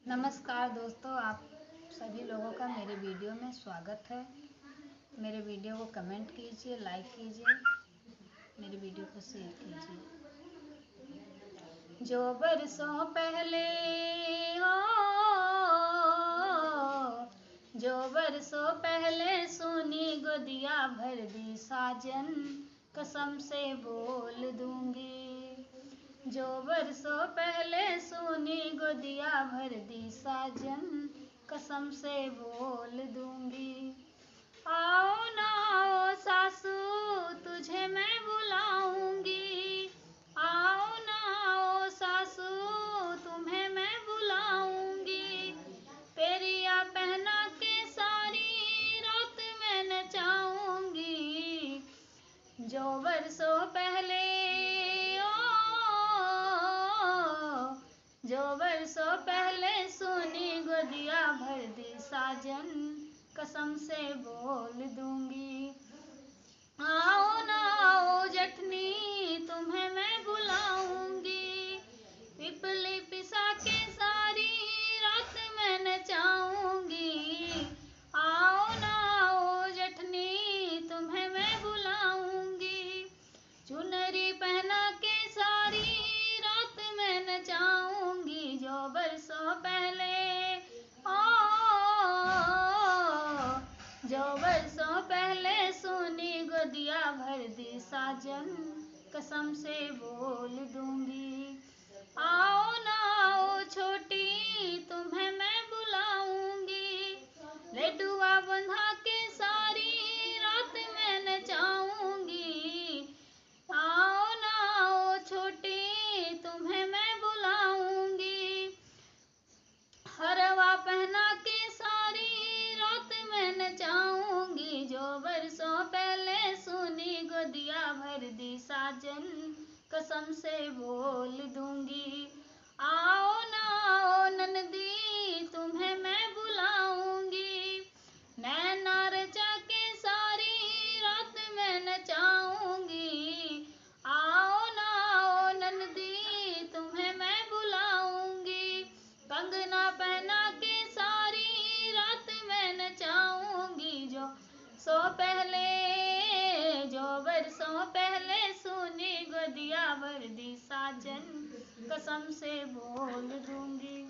नमस्कार दोस्तों, आप सभी लोगों का मेरे वीडियो में स्वागत है। मेरे वीडियो को कमेंट कीजिए, लाइक कीजिए, मेरे वीडियो को शेयर कीजिए। जो बरसों पहले हो, जो बरसों पहले सोनी गोदिया भर दी साजन, कसम से बोल दूंगी। जो बरसों पहले सोनी गोदिया भर दी साजन, कसम से बोल दूंगी। आओ ना आओ सासू, तुझे मैं बुलाऊंगी। आओ ना आओ सासू, तुम्हें मैं बुलाऊंगी। पेरिया पहना के सारी रात मैं नचाऊंगी। जो बरसों पहले जो बरसों पहले सोनी गोदिया भर दी साजन, कसम से बोल दूंगी। आओ ना आओ जठनी, तुम्हें मैं बुलाऊंगी। पिपली पिसा के सारी रात मैं नचाऊंगी। आओ ना आओ जठनी, तुम्हें मैं बुलाऊंगी। चुनरी पहना के सारी रात मैं नचाऊंगी। जो बरसों पहले जो बरसों पहले सोनी गोदिया भर दी साजन, कसम से बोल दूंगी। आओ ना आओ छोटी, तुम्हें मैं बुलाऊंगी। लड्डुआ बंधा के सारी रात मैं नचाऊंगी। आओ ना आओ छोटी, तुम्हें मैं बुलाऊंगी। हरवा पहना के सारी रात मैं नचाऊंगी। जो बरसों पहले सोनी गोदिया भर दी साजन, कसम से बोल दूंगी। आओ ना आओ ननदी, तुम्हें मैं बुलाऊंगी। नैना रचा के सारी रात मैं नचाऊंगी। आओ ना आओ ननदी, तुम्हें मैं बुलाऊंगी। कंगना पहना के सारी रात मैं नचाऊंगी। जो बरसों पहले सोनी गोदिया भर दी साजन, कसम से बोल दूंगी।